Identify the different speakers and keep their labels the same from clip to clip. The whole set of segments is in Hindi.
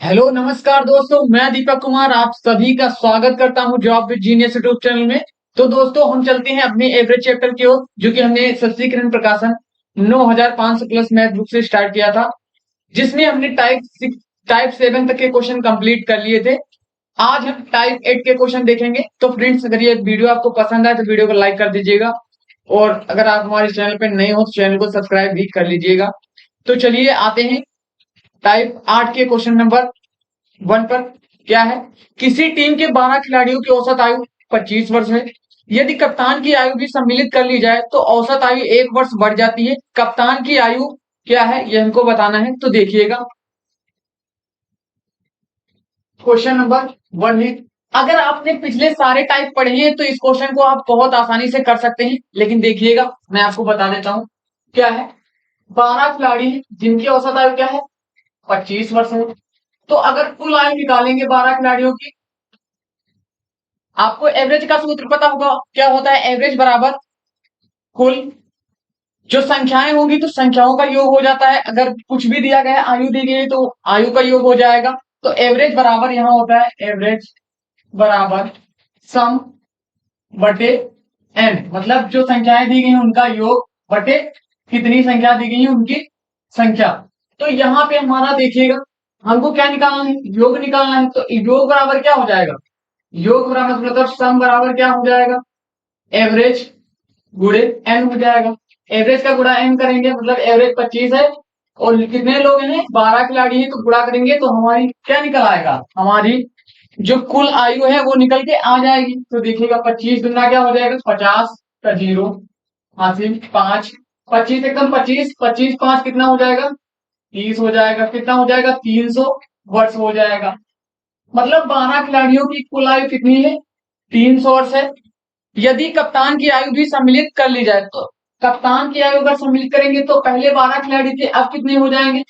Speaker 1: हेलो नमस्कार दोस्तों, मैं दीपक कुमार आप सभी का स्वागत करता हूं job with genius YouTube channel में। तो दोस्तों हम चलते हैं अपने एवरेज चैप्टर की ओर, जो कि हमने सस्तीकरण प्रकाशन 9500 प्लस मैथ बुक से स्टार्ट किया था, जिसमें हमने टाइप 7 तक के क्वेश्चन कंप्लीट कर लिए थे। आज हम टाइप 8 के क्वेश्चन देखेंगे। तो फ्रेंड्स, अगर ये वीडियो आपको पसंद आए तो वीडियो को लाइक कर दीजिएगा, और अगर आप हमारे चैनल पर नए हो तो चैनल को सब्सक्राइब भी कर लीजिएगा। तो चलिए आते हैं टाइप 8 के क्वेश्चन नंबर 1 पर। क्या है? किसी टीम के 12 खिलाड़ियों की औसत आयु 25 वर्ष है। यदि कप्तान की आयु भी सम्मिलित कर ली जाए तो औसत आयु 1 वर्ष बढ़ जाती है। कप्तान की आयु क्या है, यह हमको बताना है। तो देखिएगा, क्वेश्चन नंबर 1 है। अगर आपने पिछले सारे टाइप पढ़े हैं तो इस क्वेश्चन को आप बहुत आसानी से कर सकते हैं, लेकिन देखिएगा मैं आपको बता देता हूं। क्या है? 12 खिलाड़ी हैं जिनकी औसत आयु क्या है, 25 वर्ष है। तो अगर कुल आयु निकालेंगे 12 खिलाड़ियों की, आपको एवरेज का सूत्र पता होगा। क्या होता है? एवरेज बराबर कुल जो संख्याएं होंगी तो संख्याओं का योग हो जाता है। अगर कुछ भी दिया गया है, आयु दी गई है, तो आयु का योग हो जाएगा। तो एवरेज बराबर यहां होता है एवरेज बराबर सम बटे एन, मतलब जो संख्याएं दी गई हैं उनका योग बटे कितनी संख्या दी गई है उनकी संख्या। तो यहाँ पे हमारा देखिएगा, हमको क्या निकालना है, योग निकालना है। तो योग बराबर क्या हो जाएगा, योग बराबर मतलब सम बराबर क्या हो जाएगा, एवरेज गुणे एन हो जाएगा। एवरेज का गुणा एन करेंगे, मतलब एवरेज 25 है और कितने लोग हैं, 12 खिलाड़ी हैं, तो गुणा करेंगे तो हमारी क्या निकल आएगा, हमारी जो कुल आयु है वो निकल के आ जाएगी। तो देखिएगा 25 दुना क्या हो जाएगा, 50 का जीरो हासिल 5, 25 एकदम 25, 25 5 कितना हो जाएगा, 30 हो जाएगा। कितना हो जाएगा, 300 वर्ष हो जाएगा। मतलब 12 खिलाड़ियों की कुल आयु कितनी है, 300 वर्ष है। यदि कप्तान की आयु भी सम्मिलित कर ली जाए तो, कप्तान की आयु अगर सम्मिलित करेंगे तो पहले 12 खिलाड़ी थे, अब कितने हो जाएंगे,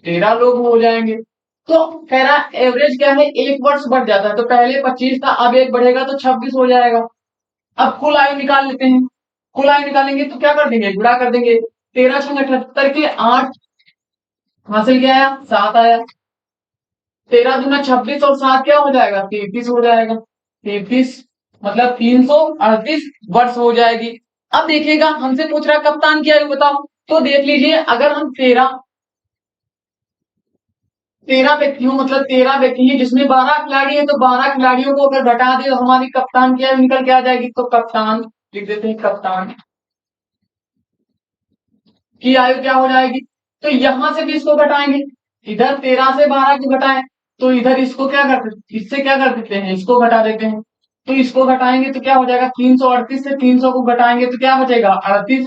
Speaker 1: 13 लोग हो जाएंगे। तो कह रहा एवरेज क्या है, 1 वर्ष बढ़ जाता है। तो पहले 25 था, अब एक बढ़ेगा तो 26 हो जाएगा। अब कुल आयु निकाल लेते हैं। कुल आयु निकालेंगे तो क्या कर देंगे, गुणा कर देंगे। 13 छंग 78 के 8 हासिल क्या आया, 7 आया। 13 दूना 26 और 7 क्या हो जाएगा, 33 हो जाएगा। 33 मतलब 338 वर्ष हो जाएगी। अब देखिएगा हमसे पूछ रहा है कप्तान की आयु बताओ। तो देख लीजिए, अगर हम 13 व्यक्ति हो, मतलब 13 व्यक्ति है जिसमें 12 खिलाड़ी है, तो 12 खिलाड़ियों को अगर घटा दे तो हमारी कप्तान की आयु निकल के आ जाएगी। तो कप्तान लिख देते हैं, कप्तान की आयु क्या हो जाएगी। तो यहां से भी इसको घटाएंगे, इधर 13 से 12 को घटाएं तो इधर इसको क्या करते, इससे क्या कर देते हैं, इसको घटा देते हैं। तो इसको घटाएंगे तो क्या हो जाएगा, 338 से 300 को घटाएंगे तो क्या बचेगा, 38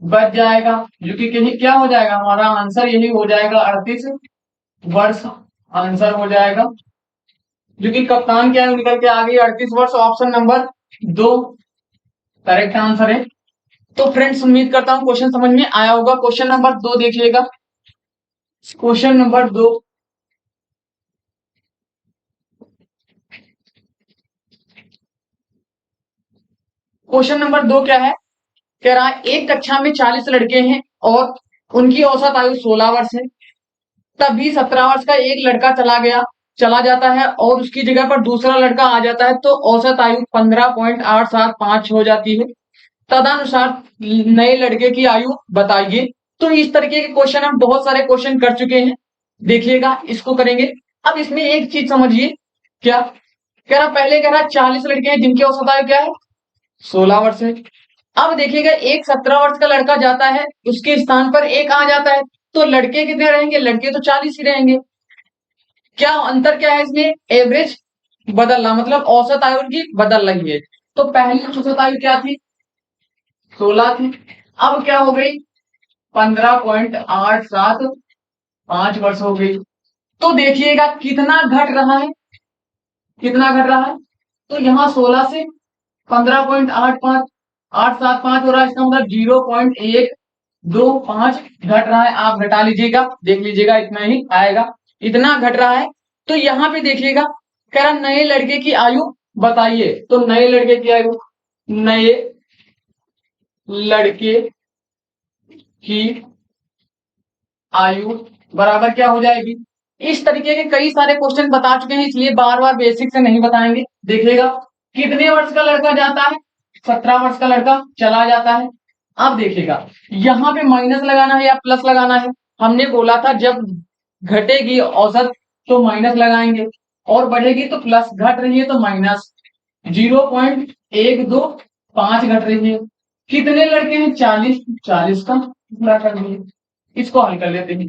Speaker 1: बच जाएगा। जो कि क्या हो जाएगा, हमारा आंसर यही हो जाएगा, 38 वर्ष आंसर हो जाएगा। जो कि कप्तान की आयु निकल के आ गई 38 वर्ष। ऑप्शन नंबर 2 करेक्ट आंसर है। तो फ्रेंड्स, उम्मीद करता हूं क्वेश्चन समझ में आया होगा। क्वेश्चन नंबर 2 देखिएगा। क्वेश्चन नंबर 2, क्वेश्चन नंबर 2 क्या है, कह रहा है एक कक्षा में 40 लड़के हैं और उनकी औसत आयु 16 वर्ष है। तभी 17 वर्ष का एक लड़का चला जाता है और उसकी जगह पर दूसरा लड़का आ जाता है, तो औसत आयु 15.875 हो जाती है। तदनुसार नए लड़के की आयु बताइए। तो इस तरीके के क्वेश्चन हम बहुत सारे क्वेश्चन कर चुके हैं। देखिएगा, इसको करेंगे। अब इसमें एक चीज समझिए, क्या कह रहा, पहले कह रहा 40 लड़के हैं जिनकी औसत आयु क्या है, 16 वर्ष है। अब देखिएगा, एक 17 वर्ष का लड़का जाता है, उसके स्थान पर एक आ जाता है, तो लड़के कितने रहेंगे, लड़के तो 40 ही रहेंगे। क्या अंतर क्या है इसमें, एवरेज बदलना, मतलब औसत आयु उनकी बदल रही है। तो पहली औसत आयु क्या थी, 16 थी, अब क्या हो गई, 15.875 वर्ष हो गई। तो देखिएगा कितना घट रहा है, कितना घट रहा है। तो यहाँ 16 से 15.85875 हो रहा है, इसका मतलब 0.125 घट रहा है। आप घटा लीजिएगा, देख लीजिएगा, इतना ही आएगा, इतना घट रहा है। तो यहाँ पे देखिएगा, कह रहा नए लड़के की आयु बताइए। तो नए लड़के की आयु, नए लड़के की आयु बराबर क्या हो जाएगी, इस तरीके के कई सारे क्वेश्चन बता चुके हैं, इसलिए बार बार बेसिक से नहीं बताएंगे। देखिएगा, कितने वर्ष का लड़का जाता है? 17 वर्ष का लड़का चला जाता है। अब देखिएगा, यहाँ पे माइनस लगाना है या प्लस लगाना है? हमने बोला था जब घटेगी औसत तो माइनस लगाएंगे, और बढ़ेगी तो प्लस, घट रही है तो माइनस। 0.125 घट रही है। कितने लड़के हैं? 40। 40 का गुणा कर दिए, इसको हल कर लेते हैं।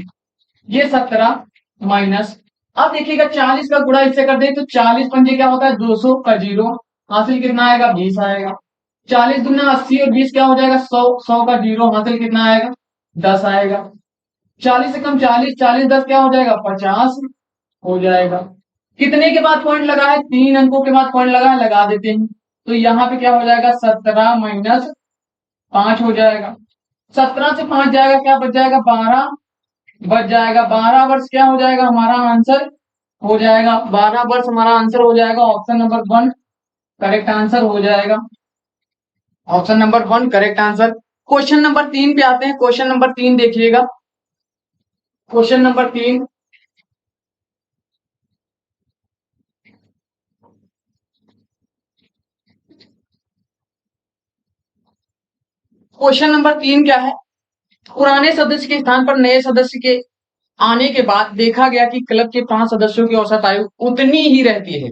Speaker 1: ये 17 माइनस, अब देखिएगा 40 का गुणा इससे कर दे तो 40 पंजे क्या होता है? 200 का जीरो, हासिल कितना आएगा? 20 आएगा। 40 दुना 80 और 20 क्या हो जाएगा? 100। 100 का जीरो, हासिल कितना आएगा? 10 आएगा। 40 से कम 40, 40 10 क्या हो जाएगा? 50 हो जाएगा। कितने के बाद पॉइंट लगा है? 3 अंकों के बाद पॉइंट लगा है, लगा देते हैं। तो यहाँ पे क्या हो जाएगा? 17 माइनस 5 हो जाएगा। 17 से 5 जाएगा, क्या बच जाएगा? 12 बच जाएगा। 12 वर्ष क्या हो जाएगा हमारा आंसर? हो जाएगा 12 वर्ष हमारा आंसर हो जाएगा। ऑप्शन नंबर 1 करेक्ट आंसर हो जाएगा। Option number 1 correct answer. Question number 3 पे आते हैं। क्वेश्चन नंबर 3 देखिएगा। क्वेश्चन नंबर 3, क्वेश्चन नंबर 3 क्या है? पुराने सदस्य के स्थान पर नए सदस्य के आने के बाद देखा गया कि क्लब के 5 सदस्यों की औसत आयु उतनी ही रहती है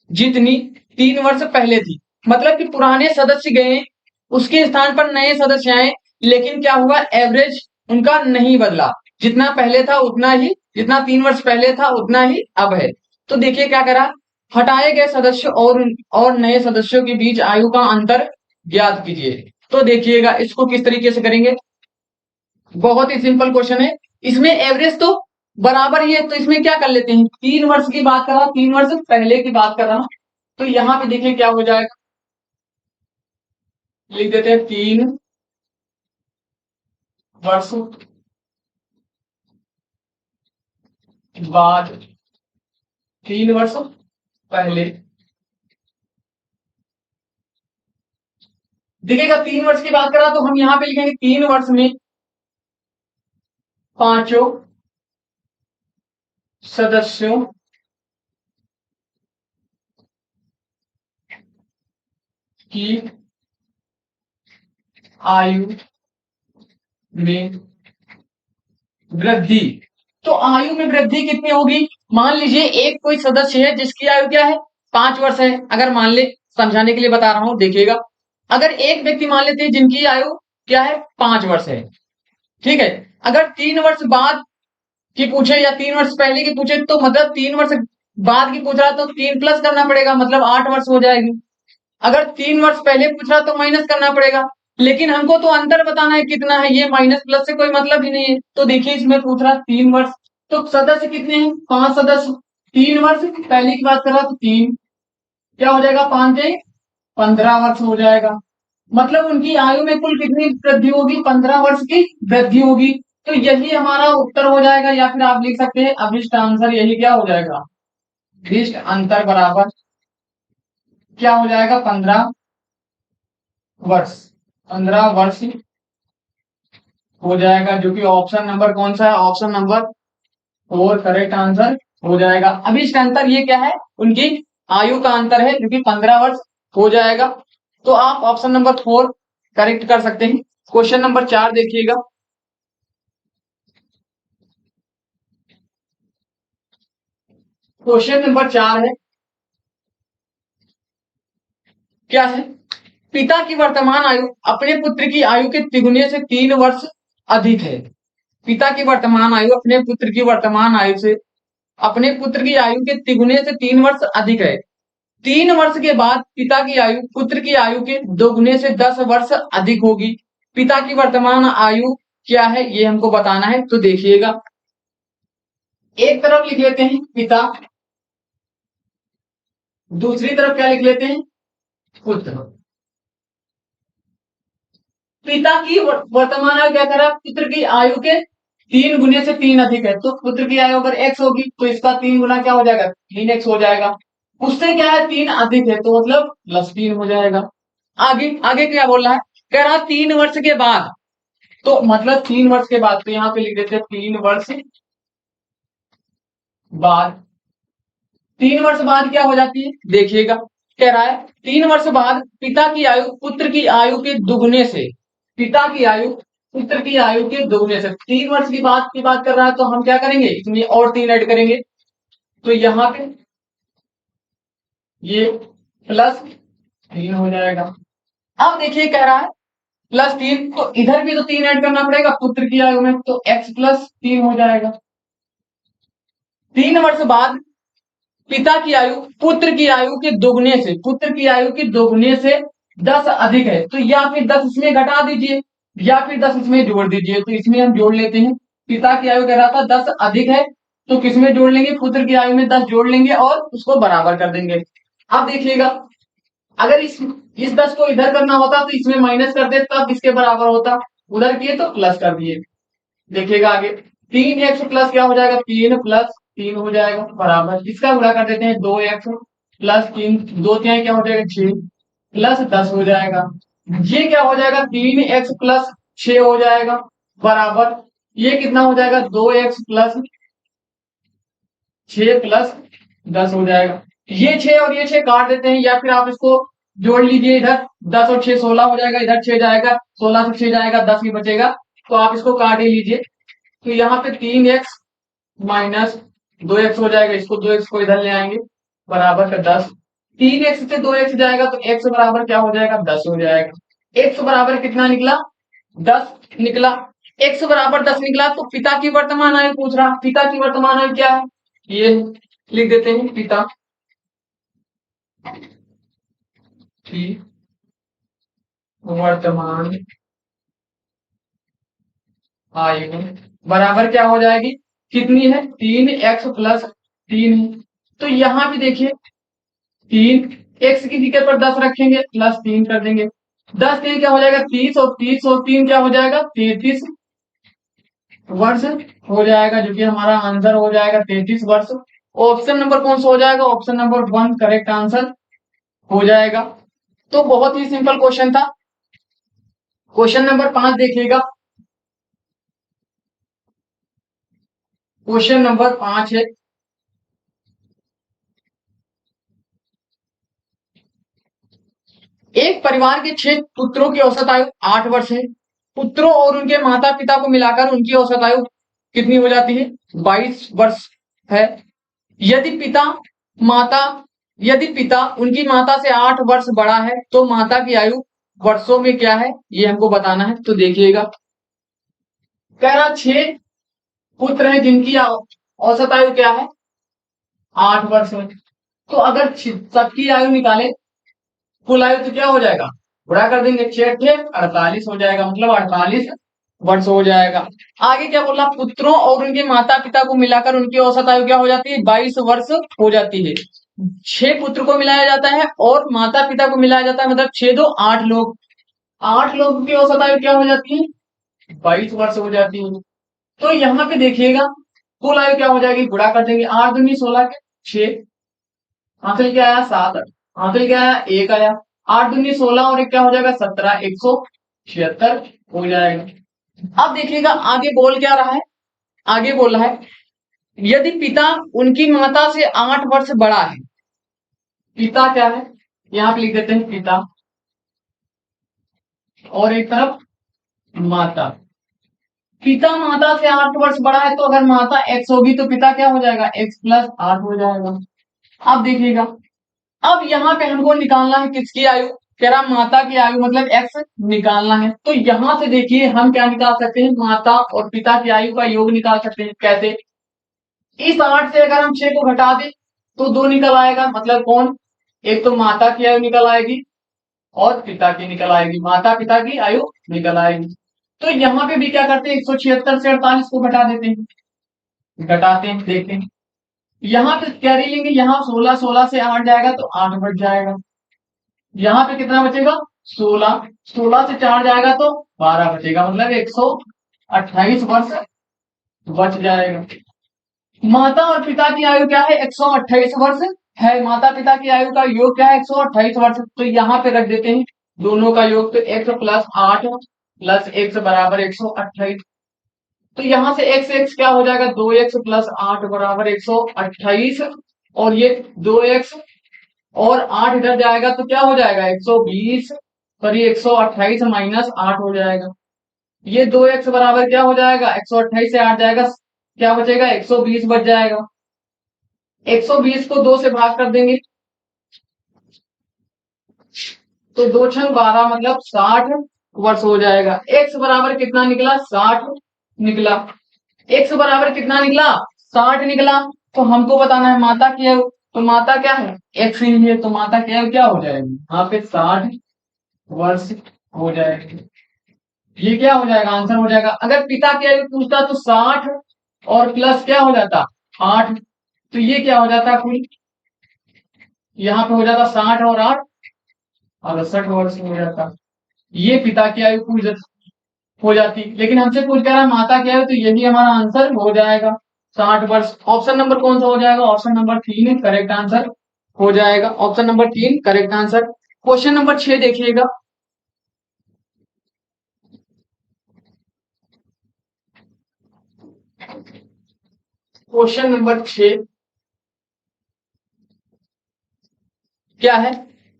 Speaker 1: जितनी 3 वर्ष पहले थी। मतलब कि पुराने सदस्य गए, उसके स्थान पर नए सदस्य आए, लेकिन क्या हुआ? एवरेज उनका नहीं बदला। जितना पहले था उतना ही, जितना 3 वर्ष पहले था उतना ही अब है। तो देखिए क्या करा, हटाए गए सदस्य और नए सदस्यों के बीच आयु का अंतर ज्ञात कीजिए। तो देखिएगा इसको किस तरीके से करेंगे। बहुत ही सिंपल क्वेश्चन है। इसमें एवरेज तो बराबर ही है, तो इसमें क्या कर लेते हैं? 3 वर्ष की बात कर रहा हूं, 3 वर्ष पहले की बात कर रहा हूं, तो यहां पे देखिए क्या हो जाएगा, लिख देते हैं 3 वर्ष बाद, 3 वर्ष पहले। देखिएगा 3 वर्ष की बात कर रहा तो हम यहां पे लिखेंगे 3 वर्ष में पांचों सदस्यों की आयु में वृद्धि। तो आयु में वृद्धि कितनी होगी? मान लीजिए एक कोई सदस्य है जिसकी आयु क्या है? 5 वर्ष है। अगर मान ले, समझाने के लिए बता रहा हूं, देखिएगा, अगर एक व्यक्ति मान लेते हैं जिनकी आयु क्या है? 5 वर्ष है, ठीक है। अगर 3 वर्ष बाद की पूछे या 3 वर्ष पहले की पूछे, तो मतलब 3 वर्ष बाद की पूछ रहा तो 3 प्लस करना पड़ेगा, मतलब 8 वर्ष हो जाएगी। अगर 3 वर्ष पहले पूछ रहा तो माइनस करना पड़ेगा, लेकिन हमको तो अंतर बताना है कितना है, ये माइनस प्लस से कोई मतलब ही नहीं है। तो देखिए इसमें पूछ रहा 3 वर्ष, तो सदस्य कितने हैं? 5 सदस्य। 3 वर्ष पहले की बात कर रहा तो 3, क्या हो जाएगा? 5 से 15 वर्ष हो जाएगा। मतलब उनकी आयु में कुल कितनी वृद्धि होगी? 15 वर्ष की वृद्धि होगी। तो यही हमारा उत्तर हो जाएगा, या फिर आप लिख सकते हैं अभिष्ट आंसर यही क्या हो जाएगा? अभिष्ट अंतर बराबर क्या हो जाएगा? 15 वर्ष। 15 वर्ष हो जाएगा, जो कि ऑप्शन नंबर कौन सा है? ऑप्शन नंबर 4 करेक्ट आंसर हो जाएगा। अभी इसका अंतर ये क्या है? उनकी आयु का अंतर है, जो कि 15 वर्ष हो जाएगा। तो आप ऑप्शन नंबर 4 करेक्ट कर सकते हैं। क्वेश्चन नंबर 4 देखिएगा। क्वेश्चन नंबर 4 है, क्या है? पिता की वर्तमान आयु अपने पुत्र की आयु के तिगुने से 3 वर्ष अधिक है। पिता की वर्तमान आयु अपने पुत्र की वर्तमान आयु से, अपने पुत्र की आयु के तिगुने से 3 वर्ष अधिक है। 3 वर्ष के बाद पिता की आयु पुत्र की आयु के दोगुने से 10 वर्ष अधिक होगी। पिता की वर्तमान आयु क्या है, ये हमको बताना है। तो देखिएगा, एक तरफ लिख लेते हैं पिता, दूसरी तरफ क्या लिख लेते हैं? पुत्र। पिता की वर्तमान आयु क्या करा? पुत्र की आयु के 3 गुने से 3 अधिक है। तो पुत्र की आयु अगर x होगी तो इसका 3 गुना क्या हो जाएगा? 3x हो जाएगा। उससे क्या है? 3 अधिक है, तो मतलब +3 हो जाएगा। आगे आगे क्या बोल रहा है? कह रहा 3 वर्ष के बाद, तो मतलब 3 वर्ष के बाद, तो यहाँ पे लिख देते हैं 3 वर्ष बाद, 3 वर्ष बाद क्या हो जाती है देखिएगा, कह रहा है 3 वर्ष बाद पिता की आयु पुत्र की आयु के दुगने से, पिता की आयु पुत्र की आयु के दुगने से, 3 वर्ष की बात कर रहा है, तो हम क्या करेंगे इसमें और 3 ऐड करेंगे, तो यहाँ पे ये +3 हो जाएगा। अब देखिए कह रहा है +3, तो इधर भी तो 3 ऐड करना पड़ेगा पुत्र की आयु में, तो x +3 हो जाएगा। 3 वर्ष बाद पिता की आयु पुत्र की आयु के दोगुने से, पुत्र की आयु के दोगुने से 10 अधिक है, तो या फिर 10 इसमें घटा दीजिए या फिर 10 इसमें जोड़ दीजिए, तो इसमें हम जोड़ लेते हैं। पिता की आयु कह रहा था 10 अधिक है, तो किसमें जोड़ लेंगे, पुत्र की आयु में 10 जोड़ लेंगे और उसको बराबर कर देंगे। अब देखिएगा अगर इस 10 को इधर करना होता तो इसमें माइनस कर दे तब इसके बराबर होता, उधर किए तो प्लस कर दिए। देखिएगा आगे 3x प्लस क्या हो जाएगा, 3 + 3 हो जाएगा बराबर, इसका गुणा कर देते हैं 2x + 3, 2 3 क्या हो जाएगा 6 +10 हो जाएगा। ये क्या हो जाएगा 3x + 6 हो जाएगा बराबर, ये कितना हो जाएगा 2x + 6 + 10 हो जाएगा। ये 6 और ये 6 काट देते हैं या फिर आप इसको जोड़ लीजिए, इधर 10 और 6 16 हो जाएगा, इधर 6 जाएगा, 16 से 6 जाएगा 10 ही बचेगा, तो आप इसको काट ही लीजिए। तो यहाँ पे 3x - 2x हो जाएगा, इसको 2x को इधर ले आएंगे बराबर का 10, 3x से 2x जाएगा तो x बराबर क्या हो जाएगा 10 हो जाएगा। x बराबर कितना निकला 10 निकला, x बराबर 10 निकला, तो पिता की वर्तमान आयु पूछ रहा, पिता की वर्तमान आयु क्या है, ये लिख देते हैं पिता की वर्तमान आयु बराबर क्या हो जाएगी, कितनी है 3x + 3, तो यहाँ भी देखिए 3 x की जगह पर 10 रखेंगे +3 कर देंगे, 10 3 क्या हो जाएगा 30 और 30 और 3 क्या हो जाएगा 33 वर्ष हो जाएगा, जो कि हमारा आंसर हो जाएगा 33 वर्ष। ऑप्शन नंबर कौन सा हो जाएगा, ऑप्शन नंबर 1 करेक्ट आंसर हो जाएगा। तो बहुत ही सिंपल क्वेश्चन था। क्वेश्चन नंबर 5 देखिएगा, क्वेश्चन नंबर 5 है, एक परिवार के 6 पुत्रों की औसत आयु 8 वर्ष है, पुत्रों और उनके माता पिता को मिलाकर उनकी औसत आयु कितनी हो जाती है 22 वर्ष है। यदि पिता माता यदि पिता उनकी माता से 8 वर्ष बड़ा है तो माता की आयु वर्षों में क्या है ये हमको बताना है। तो देखिएगा कह रहा 6 पुत्र हैं जिनकी औसत आयु क्या है 8 वर्ष है, तो अगर सबकी आयु निकाले कुल आयु तो क्या हो जाएगा, गुणा कर देंगे 6 × 48 हो जाएगा, मतलब 48 वर्ष हो जाएगा। आगे क्या बोला, पुत्रों और उनके माता पिता को मिलाकर उनकी औसत आयु क्या हो जाती है 22 वर्ष हो जाती है। 6 पुत्र को मिलाया जाता है और माता पिता को मिलाया जाता है, मतलब 6 2 8 लोग, 8 लोगों की औसत आयु क्या हो जाती है 22 वर्ष हो जाती है। तो यहाँ पे देखिएगा कुल आयु क्या हो जाएगी, गुणा कर देंगे 8 दूनी 16 के 6, हासिल क्या आया 7, हासिल क्या आया 1 आया, 8 दूनी 16 और 1 क्या हो जाएगा 17, 176 हो जाएगा। अब देखिएगा आगे बोल क्या रहा है, आगे बोल रहा है यदि पिता उनकी माता से 8 वर्ष बड़ा है, पिता क्या है यहाँ पे लिख देते हैं पिता, और एक तरफ माता, पिता माता से 8 वर्ष बड़ा है, तो अगर माता x होगी तो पिता क्या हो जाएगा x + 8 हो जाएगा। अब देखिएगा अब यहाँ पे हमको निकालना है किसकी आयु, कह रहा माता की आयु मतलब x निकालना है। तो यहाँ से देखिए हम क्या निकाल सकते हैं, माता और पिता की आयु का योग निकाल सकते हैं। कैसे, इस 8 से अगर हम 6 को घटा दें तो 2 निकल आएगा, मतलब कौन, एक तो माता की आयु निकल आएगी और पिता की निकल आएगी, माता पिता की आयु निकल आएगी। तो यहाँ पे भी क्या करते हैं 176 से 48 को घटा देते हैं, घटाते हैं देखते हैं, यहाँ पे कैरी लेंगे, यहाँ 16 16 से 8 जाएगा तो 8 बच जाएगा, यहाँ पे कितना बचेगा 16, 16 से 4 जाएगा तो 12 बचेगा, मतलब 128 वर्ष बच जाएगा। माता और पिता की आयु क्या है 128 वर्ष है, माता पिता की आयु का योग क्या है 128 वर्ष, तो यहाँ पे रख देते हैं दोनों का योग, तो x + 8 + x बराबर 128। तो यहां से x क्या हो जाएगा, 2x प्लस 8 बराबर 128, और ये 2x और 8 इधर जाएगा तो क्या हो जाएगा 120, और ये 128 माइनस 8 हो जाएगा। ये 2x बराबर क्या हो जाएगा, 128 से 8 जाएगा, क्या बचेगा 120 बच जाएगा। 120 को 2 से भाग कर देंगे तो 2 छंग 12 मतलब 60 वर्ष हो जाएगा। x बराबर कितना निकला, 60 निकला। x बराबर कितना निकला, 60 निकला। तो हमको बताना है माता की आयु, तो माता क्या है, x ही है, तो माता की आयु क्या हो जाएगी, यहाँ पे 60 वर्ष हो जाएगी। ये क्या हो जाएगा, आंसर हो जाएगा। अगर पिता की आयु पूछता तो 60 और प्लस क्या हो जाता 8, तो ये क्या हो जाता कुल, यहाँ पे हो जाता 60 और 8 68 वर्ष हो जाता। ये पिता की आयु पूछ हो जाती, लेकिन हमसे पूछ कर माता की आयु, तो यही हमारा आंसर हो जाएगा 60 वर्ष। ऑप्शन नंबर कौन सा हो जाएगा, ऑप्शन नंबर 3 करेक्ट आंसर हो जाएगा। Option number 3 correct answer. Question number 6 देखिएगा। क्वेश्चन नंबर 6 क्या है,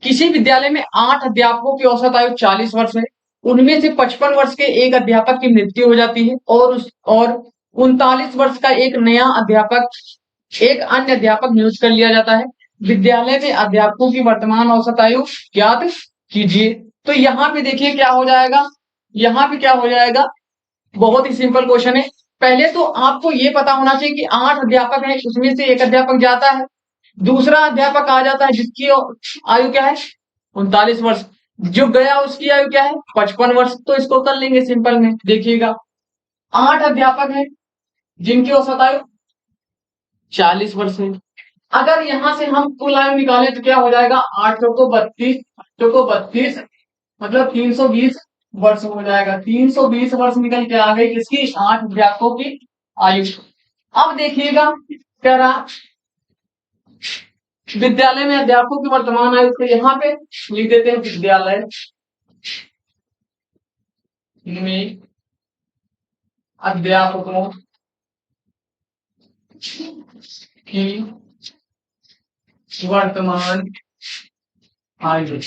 Speaker 1: किसी विद्यालय में 8 अध्यापकों की औसत आयु 40 वर्ष है, उनमें से 55 वर्ष के एक अध्यापक की मृत्यु हो जाती है और 39 वर्ष का एक अन्य अध्यापक नियुक्त कर लिया जाता है। विद्यालय में अध्यापकों की वर्तमान औसत आयु ज्ञात कीजिए। तो यहाँ पे देखिए क्या हो जाएगा, यहाँ पे क्या हो जाएगा, बहुत ही सिंपल क्वेश्चन है। पहले तो आपको ये पता होना चाहिए कि 8 अध्यापक हैं, उसमें से एक अध्यापक जाता है, दूसरा अध्यापक आ जाता है जिसकी आयु क्या है 39 वर्ष, जो गया उसकी आयु क्या है 55 वर्ष। तो इसको कर लेंगे सिंपल में, देखिएगा 8 अध्यापक हैं जिनकी औसत आयु 40 वर्ष है। अगर यहां से हम कुल आयु निकालें तो क्या हो जाएगा, 8 चौको 32, 32 मतलब 320 वर्ष हो जाएगा। 320 वर्ष निकल के आ गई किसकी, 8 अध्यापकों की आयु। अब देखिएगा कह रहा विद्यालय में अध्यापकों की वर्तमान आयु, तो यहाँ पे लिख देते हैं विद्यालय में अध्यापकों की वर्तमान आयु,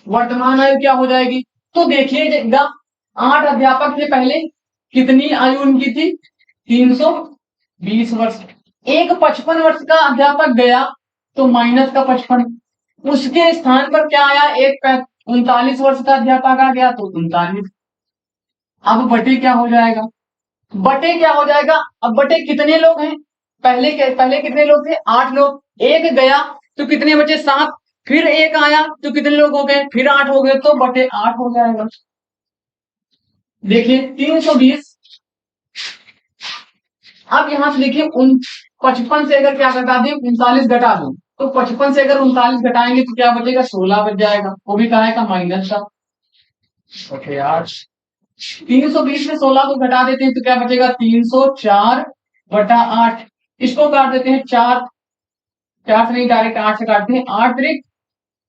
Speaker 1: वर्तमान आयु क्या हो जाएगी, तो देखिएगा 8 अध्यापक थे पहले, कितनी आयु उनकी थी 320 वर्ष। एक 55 वर्ष का अध्यापक गया तो माइनस का 55, उसके स्थान पर क्या आया, एक 39 वर्ष का अध्यापक आ गया तो 39। अब बटे क्या हो जाएगा, बटे क्या हो जाएगा, अब बटे कितने लोग हैं, पहले कितने लोग थे 8 लोग, एक गया तो कितने बचे 7, फिर एक आया तो कितने लोग हो गए, फिर 8 हो गए, तो बटे 8 हो जाएगा। देखिए 320, अब यहां से देखिए 55 से अगर क्या घटा दें 39 घटा दो, तो 55 से अगर 39 घटाएंगे तो क्या बचेगा 16 बच जाएगा, वो भी कहा है माइनस का। ओके यार 320 में 16 को घटा देते हैं तो क्या बचेगा 304 बटा 8, इसको काट देते हैं 4, 4 से नहीं डायरेक्ट 8 से काटते हैं, 8 त्रिक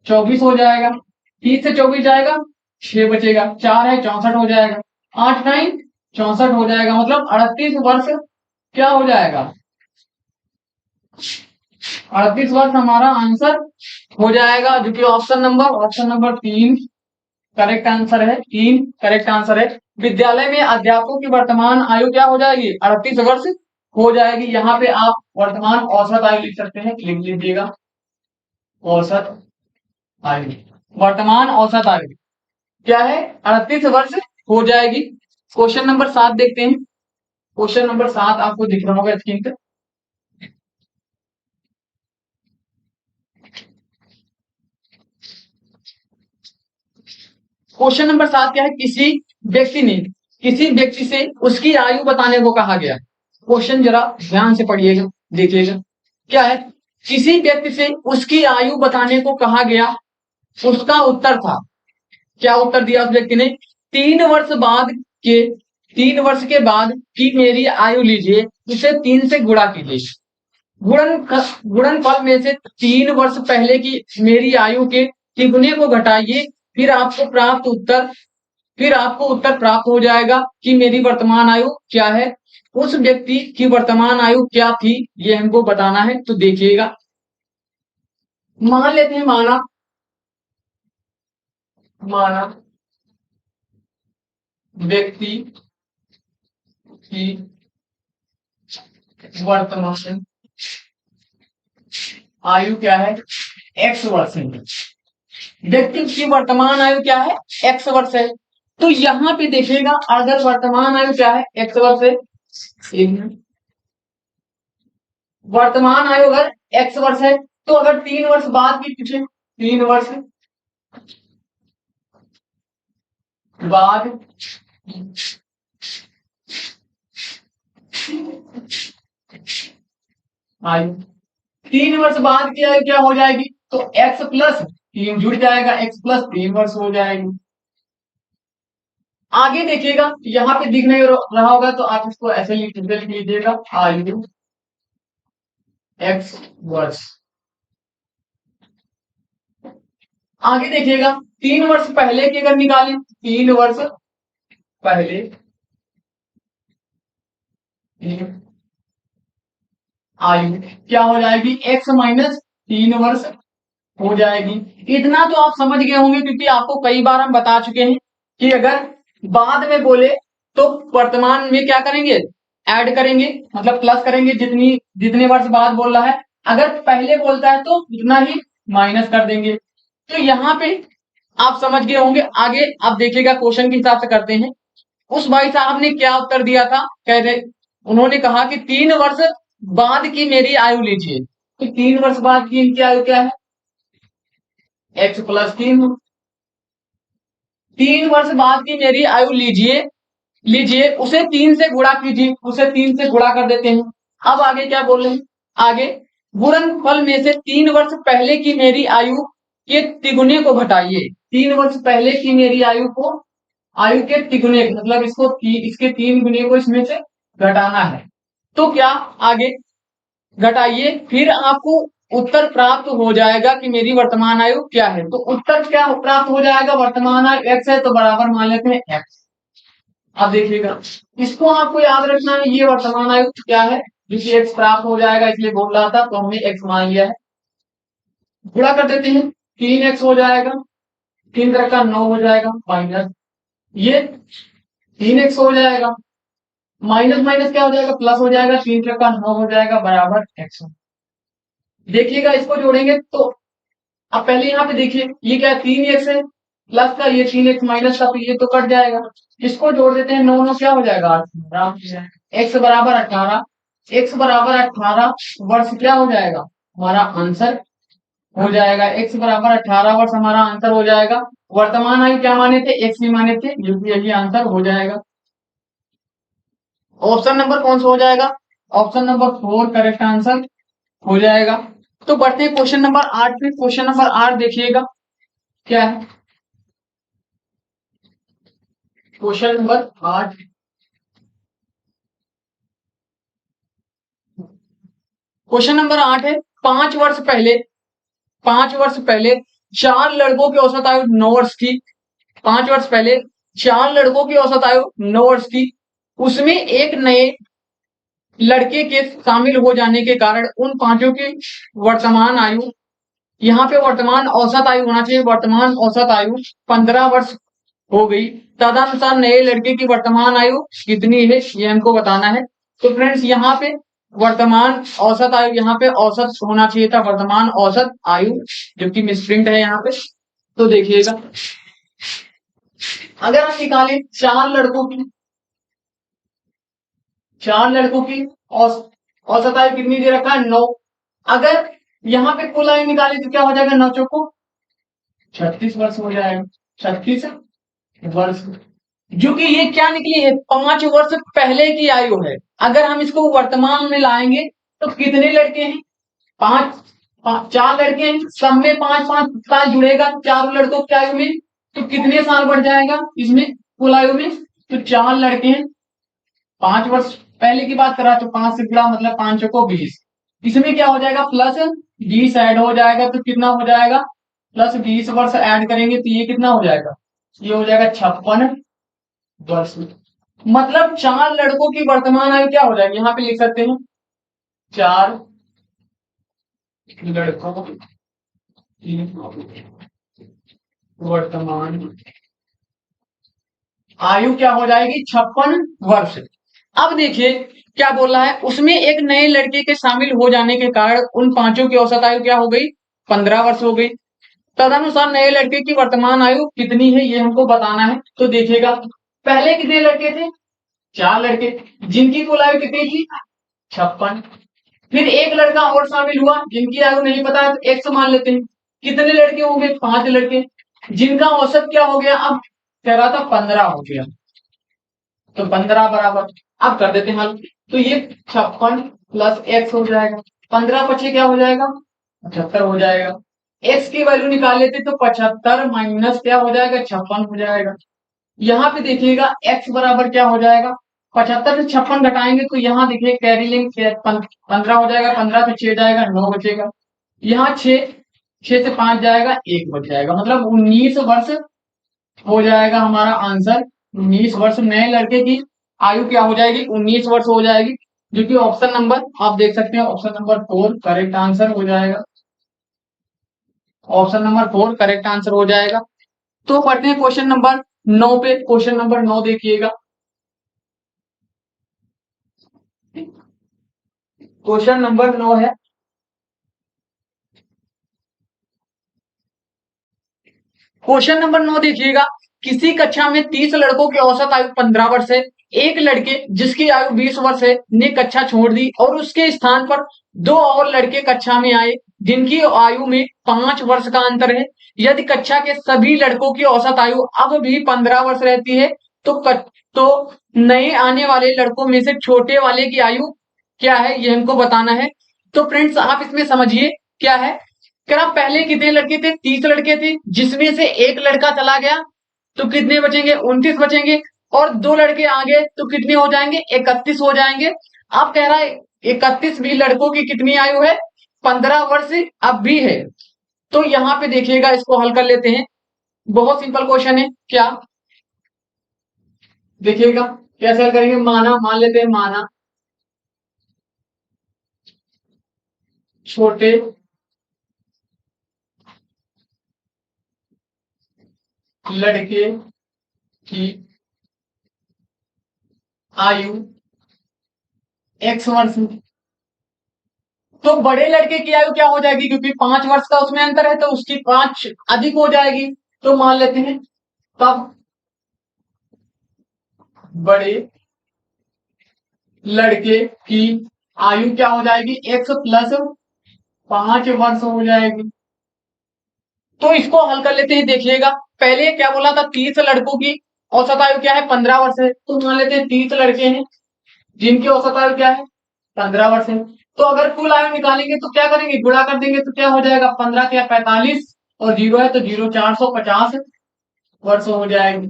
Speaker 1: 24 हो जाएगा, 30 से 24 जाएगा 6 बचेगा, 4 है 64 हो जाएगा, 8 9 64 हो जाएगा, मतलब 38 वर्ष क्या हो जाएगा, 38 वर्ष हमारा आंसर हो जाएगा, जो कि ऑप्शन नंबर 3 करेक्ट आंसर है, 3 करेक्ट आंसर है। विद्यालय में अध्यापकों की वर्तमान आयु क्या हो जाएगी 38 वर्ष हो जाएगी। यहाँ पे आप वर्तमान औसत आयु लिख सकते हैं, लिख लीजिएगा औसत आयु, वर्तमान औसत आयु क्या है 38 वर्ष हो जाएगी। क्वेश्चन नंबर 7 देखते हैं। क्वेश्चन नंबर 7 आपको दिख रहा होगा स्क्रीन पे। क्वेश्चन नंबर 7 क्या है, किसी व्यक्ति से उसकी आयु बताने को कहा गया। क्वेश्चन जरा ध्यान से पढ़िएगा, देखिएगा क्या है, किसी व्यक्ति से उसकी आयु बताने को कहा गया, उसका उत्तर था, क्या उत्तर दिया उस व्यक्ति ने, 3 वर्ष के बाद की मेरी आयु लीजिए, इसे 3 से गुणा कीजिए, गुणनफल में से 3 वर्ष पहले की मेरी आयु के तिगुने को घटाइए, फिर आपको प्राप्त उत्तर फिर आपको उत्तर प्राप्त हो जाएगा कि मेरी वर्तमान आयु क्या है। उस व्यक्ति की वर्तमान आयु क्या थी ये हमको बताना है। तो देखिएगा, मान लेते हैं, माना माना व्यक्ति की वर्तमान आयु क्या है, एक्स वर्ष है। व्यक्ति की वर्तमान आयु क्या है, एक्स वर्ष है। तो यहाँ पे देखिएगा, अगर वर्तमान आयु क्या है, एक्स वर्ष है, वर्तमान आयु अगर एक्स वर्ष है, तो अगर 3 वर्ष बाद की पूछे, 3 वर्ष बाद आयु, 3 वर्ष बाद की आयु क्या हो जाएगी, तो x+3 जुड़ जाएगा, x+3 वर्ष हो जाएगी। आगे देखिएगा, यहाँ पे दिख नहीं रहा होगा तो आप इसको ऐसे लिख लीजिएगा, आयु एक्स वर्ष। आगे देखिएगा, 3 वर्ष पहले की अगर निकालें, 3 वर्ष पहले आयु क्या हो जाएगी, x-3 वर्ष हो जाएगी। इतना तो आप समझ गए होंगे, क्योंकि आपको कई बार हम बता चुके हैं कि अगर बाद में बोले तो वर्तमान में क्या करेंगे, ऐड करेंगे, मतलब प्लस करेंगे, जितने वर्ष बाद बोल रहा है। अगर पहले बोलता है तो उतना ही माइनस कर देंगे। तो यहाँ पे आप समझ गए होंगे। आगे आप देखिएगा, क्वेश्चन के हिसाब से करते हैं। उस भाई साहब ने क्या उत्तर दिया था, कह रहे, उन्होंने कहा कि 3 वर्ष बाद की मेरी आयु लीजिए। तो 3 वर्ष बाद की इनकी आयु क्या है, x+3। 3 वर्ष बाद की मेरी आयु लीजिए उसे 3 से गुणा कीजिए, उसे 3 से गुणा कर देते हैं। अब आगे क्या बोल रहे हैं, आगे गुणनफल में से 3 वर्ष पहले की मेरी आयु के तिगुने को घटाइए। 3 वर्ष पहले की मेरी आयु के तिगुने, मतलब इसके 3 गुने को इसमें से घटाना है। तो क्या, आगे घटाइए, फिर आपको उत्तर प्राप्त हो जाएगा कि मेरी वर्तमान आयु क्या है। तो उत्तर क्या प्राप्त हो जाएगा, वर्तमान आयु एक्स है, तो बराबर मान लेते हैं एक्स। अब देखिएगा, इसको आपको याद रखना है, ये वर्तमान आयु क्या है, जिसे एक्स प्राप्त हो जाएगा, इसलिए बोल रहा था, तो हमने एक्स मान लिया है। गुणा कर देते हैं, 3x हो जाएगा, 3×9 हो जाएगा, माइनस ये 3x हो जाएगा, माइनस माइनस क्या हो जाएगा, प्लस हो जाएगा, 3×9 हो जाएगा, बराबर x। देखिएगा, इसको जोड़ेंगे तो अब पहले यहाँ पे देखिए, ये क्या 3x है, प्लस का ये 3x माइनस का, तो ये तो कट जाएगा। इसको जोड़ देते हैं, 9 क्या हो जाएगा, x बराबर 18, x बराबर 18 वर्ष क्या हो जाएगा, हमारा आंसर हो जाएगा। x बराबर 18 वर्ष हमारा आंसर हो जाएगा। वर्तमान आयु क्या माने थे, x भी माने थे, यही आंसर हो जाएगा। ऑप्शन नंबर कौन सा हो जाएगा, ऑप्शन नंबर 4 करेक्ट आंसर हो जाएगा। तो बढ़ते हैं क्वेश्चन नंबर 8 पे। क्वेश्चन नंबर 8 देखिएगा क्या है, क्वेश्चन नंबर 8, क्वेश्चन नंबर 8 है, 5 वर्ष पहले 4 लड़कों की औसत आयु 9 वर्ष थी। 5 वर्ष पहले 4 लड़कों की औसत आयु 9 वर्ष थी। उसमें एक नए लड़के के शामिल हो जाने के कारण उन पांचों की वर्तमान आयु, यहाँ पे वर्तमान औसत आयु होना चाहिए, वर्तमान औसत आयु 15 वर्ष हो गई। तदनुसार नए लड़के की वर्तमान आयु कितनी है, ये हमको बताना है। तो फ्रेंड्स, यहाँ पे वर्तमान औसत आयु, यहाँ पे औसत होना चाहिए था, वर्तमान औसत आयु, जो कि मिसप्रिंट है यहाँ पे। तो देखिएगा, अगर हम निकालें 4 लड़कों की औसत आयु कितनी दे रखा है, 9। अगर यहाँ पे कुल आयु निकाले तो क्या हो जाएगा, 9 चौको 36 वर्ष हो जाएगा, 36 वर्ष, जो कि ये क्या निकली है, 5 वर्ष पहले की आयु है। अगर हम इसको वर्तमान में लाएंगे तो कितने लड़के हैं, 4 लड़के हैं, सब में 5-5 साल जुड़ेगा चारों लड़कों की आयु में, तो कितने साल बढ़ जाएगा इसमें कुल आयु में, तो 4 लड़के हैं, 5 वर्ष पहले की बात करा तो 5 से जुड़ा, मतलब 5 को 20, इसमें क्या हो जाएगा, +20 ऐड हो जाएगा, तो कितना हो जाएगा, +20 वर्ष ऐड करेंगे तो ये कितना हो जाएगा, ये हो जाएगा 56 वर्ष। मतलब 4 लड़कों की वर्तमान आयु क्या हो जाएगी, यहाँ पे लिख सकते हैं 4 लड़कों की वर्तमान आयु क्या हो जाएगी, 56 वर्ष। अब देखिए क्या बोल रहा है, उसमें एक नए लड़के के शामिल हो जाने के कारण उन पांचों की औसत आयु क्या हो गई, 15 वर्ष हो गई। तदनुसार नए लड़के की वर्तमान आयु कितनी है ये हमको बताना है। तो देखिएगा पहले कितने लड़के थे, 4 लड़के, जिनकी कुल आयु कितनी थी, 56। फिर एक लड़का और शामिल हुआ जिनकी आयु नहीं पता है तो एक्स मान लेते हैं। कितने लड़के होंगे, 5 लड़के, जिनका औसत क्या हो गया, अब कह रहा था 15 हो गया, तो 15 बराबर, अब कर देते हैं हल। तो ये 56 प्लस एक्स हो जाएगा, 15 पचे क्या हो जाएगा, 75 हो जाएगा। एक्स की वैल्यू निकाल लेते तो 75 माइनस क्या हो जाएगा, 56 हो जाएगा। यहाँ पे देखिएगा एक्स बराबर क्या हो जाएगा, 75 से 56 घटाएंगे तो यहाँ देखिए कैरी लेंगे 15 हो जाएगा, 15 से 6 जाएगा 9 बचेगा, यहाँ 6 से 5 जाएगा 1 बच जाएगा, मतलब 19 वर्ष हो जाएगा हमारा आंसर। 19 वर्ष नए लड़के की आयु क्या हो जाएगी, 19 वर्ष हो जाएगी, जो कि ऑप्शन नंबर आप देख सकते हैं, ऑप्शन नंबर 4 करेक्ट आंसर हो जाएगा। ऑप्शन नंबर 4 करेक्ट आंसर हो जाएगा। तो पढ़ते हैं क्वेश्चन नंबर 9 पे। क्वेश्चन नंबर 9 देखिएगा, क्वेश्चन नंबर 9 है, क्वेश्चन नंबर 9 देखिएगा, किसी कक्षा में 30 लड़कों की औसत आयु 15 वर्ष है। एक लड़के जिसकी आयु 20 वर्ष है ने कक्षा छोड़ दी और उसके स्थान पर 2 और लड़के कक्षा में आए जिनकी आयु में 5 वर्ष का अंतर है। यदि कक्षा के सभी लड़कों की औसत आयु अब भी 15 वर्ष रहती है तो तो नए आने वाले लड़कों में से छोटे वाले की आयु क्या है, ये हमको बताना है। तो फ्रेंड्स आप इसमें समझिए क्या है, क्या पहले कितने लड़के थे, 30 लड़के थे, जिसमें से एक लड़का चला गया तो कितने बचेंगे, 29 बचेंगे, और 2 लड़के आगे तो कितने हो जाएंगे, 31 हो जाएंगे। अब कह रहा है 31 भी लड़कों की कितनी आयु है, 15 वर्ष अब भी है। तो यहाँ पे देखिएगा इसको हल कर लेते हैं, बहुत सिंपल क्वेश्चन है। क्या देखिएगा कैसे हल करेंगे, माना मान लेते हैं, माना छोटे लड़के की आयु x वर्ष, तो बड़े लड़के की आयु क्या हो जाएगी, क्योंकि 5 वर्ष का उसमें अंतर है तो उसकी 5 अधिक हो जाएगी। तो मान लेते हैं तब बड़े लड़के की आयु क्या हो जाएगी, x प्लस 5 वर्ष हो जाएगी। तो इसको हल कर लेते हैं, देखिएगा पहले क्या बोला था, 30 लड़कों की औसत आयु क्या है, 15 वर्ष है। तो मान लेते हैं 30 लड़के हैं जिनकी औसत आयु क्या है, 15 वर्ष है। तो अगर कुल आयु निकालेंगे तो क्या करेंगे, गुणा कर देंगे तो क्या हो जाएगा, 15 क्या 45 और 0 है तो 0, 450 वर्ष हो जाएगी,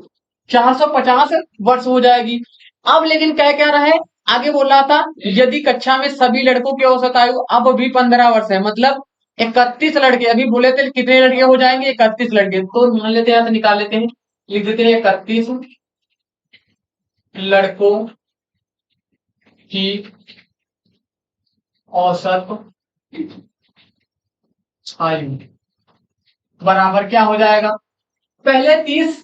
Speaker 1: 450 वर्ष हो जाएगी। अब लेकिन कह क्या रहा है, आगे बोल रहा था यदि कक्षा में सभी लड़कों की औसत आयु अब भी 15 वर्ष है, मतलब 31 लड़के, अभी बोले थे कितने लड़के हो जाएंगे, 31 लड़के, तो मान लेते हैं तो निकाल लेते हैं, लिख देते हैं 31 लड़कों की औसत आयु बराबर क्या हो जाएगा, पहले 30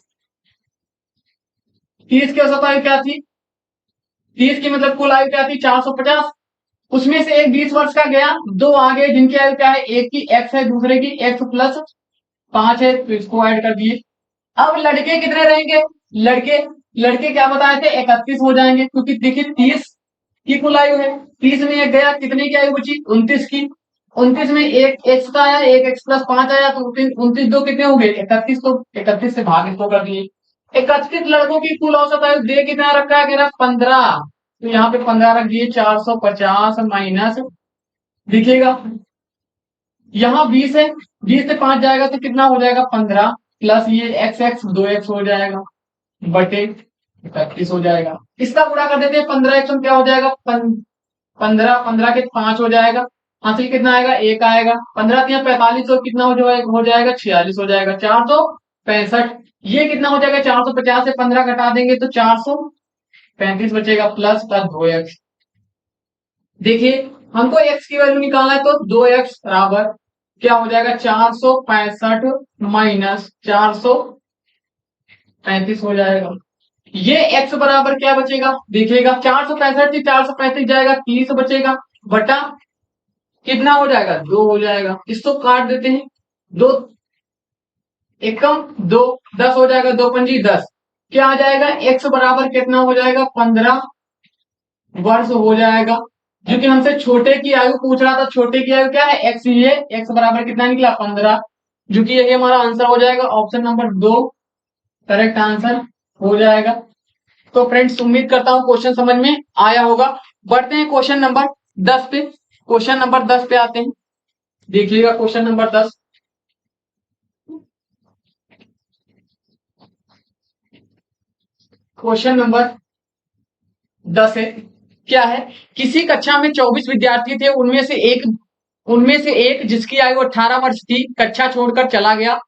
Speaker 1: की औसत आयु क्या थी, 30 की मतलब कुल आयु क्या थी, 450, उसमें से एक 20 वर्ष का गया, 2 आगे जिनकी आयु क्या है, एक की एक्स है दूसरे की एक्स प्लस 5 है, तो इसको ऐड कर दिए। अब लड़के कितने रहेंगे, लड़के लड़के क्या बताए थे, 31 हो जाएंगे, क्योंकि देखिए 30 की कुल आयु है, 30 में एक गया, कितने की आयु बची, 29 की, 29 में एक एक्स का आया, एक एक्स प्लस 5 आया, तो 29 दो कितने हो गए, 31, तो 31 से भाग इसको कर दिए। 31 लड़कों की कुल औसत आयु दे कितना रखा है, कह रहा 15, तो यहाँ पे 15 रख दिए, 450 माइनस, दिखेगा यहाँ 20 है, 20 से 5 जाएगा तो कितना हो जाएगा, 15 प्लस ये एक्स एक्स 2x हो जाएगा बटे 31 हो जाएगा। इसका गुणा कर देते हैं, 15 एक्स क्या हो जाएगा, 15 15 के 5 हो जाएगा, हासिल कितना आएगा, 1 आएगा, 15 या 45 और कितना हो जाएगा, 46 हो जाएगा, 465 ये कितना हो जाएगा, 450 से 15 घटा देंगे तो 435 बचेगा, प्लस प्लस 2x। देखिए हमको x की वैल्यू निकालना है, तो 2x बराबर क्या हो जाएगा, 465 माइनस 435 हो जाएगा। ये x बराबर क्या बचेगा, देखिएगा 465 थी, 435 जाएगा, 30 बचेगा, बटा कितना हो जाएगा, 2 हो जाएगा। इसको काट देते हैं, दो एकम 2, 10 हो जाएगा, 2 पंजी 10, क्या आ जाएगा, x बराबर कितना हो जाएगा, 15 वर्ष हो जाएगा। क्योंकि हमसे छोटे की आयु पूछ रहा था, छोटे की आयु क्या है, x, ये x बराबर कितना निकला, 15, जो कि यही हमारा आंसर हो जाएगा, ऑप्शन नंबर 2 करेक्ट आंसर हो जाएगा। तो फ्रेंड्स उम्मीद करता हूं क्वेश्चन समझ में आया होगा। बढ़ते हैं क्वेश्चन नंबर 10 पे। क्वेश्चन नंबर 10 पे आते हैं, देखिएगा क्वेश्चन नंबर 10। क्वेश्चन नंबर 10 है, क्या है, किसी कक्षा में 24 विद्यार्थी थे, उनमें से एक जिसकी आयु 18 वर्ष थी कक्षा छोड़कर चला गया,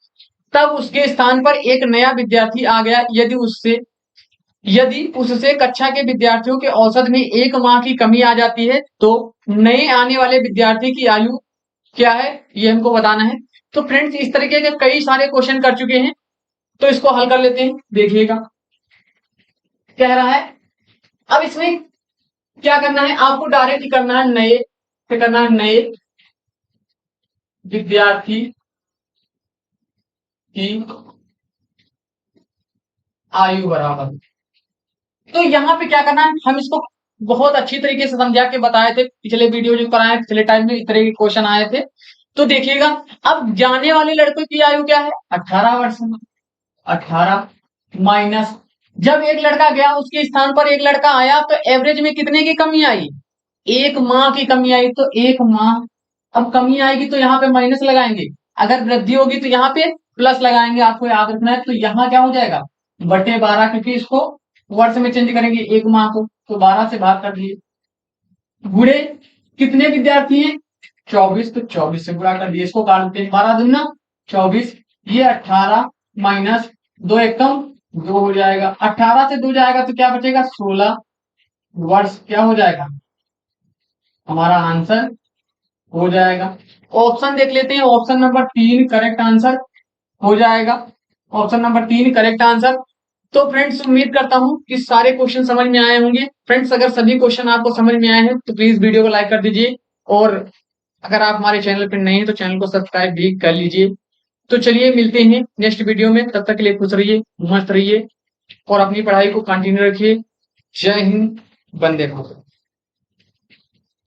Speaker 1: तब उसके स्थान पर एक नया विद्यार्थी आ गया। यदि उससे कक्षा के विद्यार्थियों के औसत में 1 माह की कमी आ जाती है, तो नए आने वाले विद्यार्थी की आयु क्या है, ये हमको बताना है। तो फ्रेंड्स इस तरीके के कई सारे क्वेश्चन कर चुके हैं, तो इसको हल कर लेते हैं। देखिएगा कह रहा है, अब इसमें क्या करना है, आपको डायरेक्ट करना है, नए विद्यार्थी की आयु बराबर। तो यहाँ पे क्या करना है, हम इसको बहुत अच्छी तरीके से समझा के बताए थे, पिछले वीडियो जो कराए, पिछले टाइम में इस तरह के क्वेश्चन आए थे। तो देखिएगा, अब जाने वाले लड़कों की आयु क्या है, 18 वर्ष, 18 माइनस, जब एक लड़का गया उसके स्थान पर एक लड़का आया, तो एवरेज में कितने की कमी आई, 1 माह की कमी आई, तो 1 माह। अब कमी आएगी तो यहाँ पे माइनस लगाएंगे, अगर वृद्धि होगी तो यहाँ पे प्लस लगाएंगे, आपको याद रखना है। तो यहाँ क्या हो जाएगा, बटे 12, क्योंकि इसको वर्ष में चेंज करेंगे 1 माह को, तो 12 से भाग कर दिए, गुणे कितने विद्यार्थी हैं, 24, तो 24 से गुणा कर दिए, इसको काट देते हैं, 12 दूना 24, ये 18 माइनस 2 एकम 2 हो जाएगा, 18 से 2 जाएगा तो क्या बचेगा, 16 वर्ष क्या हो जाएगा, हमारा आंसर हो जाएगा। ऑप्शन देख लेते हैं, ऑप्शन नंबर 3 करेक्ट आंसर हो जाएगा, ऑप्शन नंबर 3 करेक्ट आंसर। तो फ्रेंड्स उम्मीद करता हूं कि सारे क्वेश्चन समझ में आए होंगे। फ्रेंड्स अगर सभी क्वेश्चन आपको समझ में आए हैं तो प्लीज वीडियो को लाइक कर दीजिए, और अगर आप हमारे चैनल पर नए हैं तो चैनल को सब्सक्राइब भी कर लीजिए। तो चलिए मिलते हैं नेक्स्ट वीडियो में, तब तक के लिए खुश रहिए, मस्त रहिए और अपनी पढ़ाई को कंटिन्यू रखिए। जय हिंद, वंदे मातरम।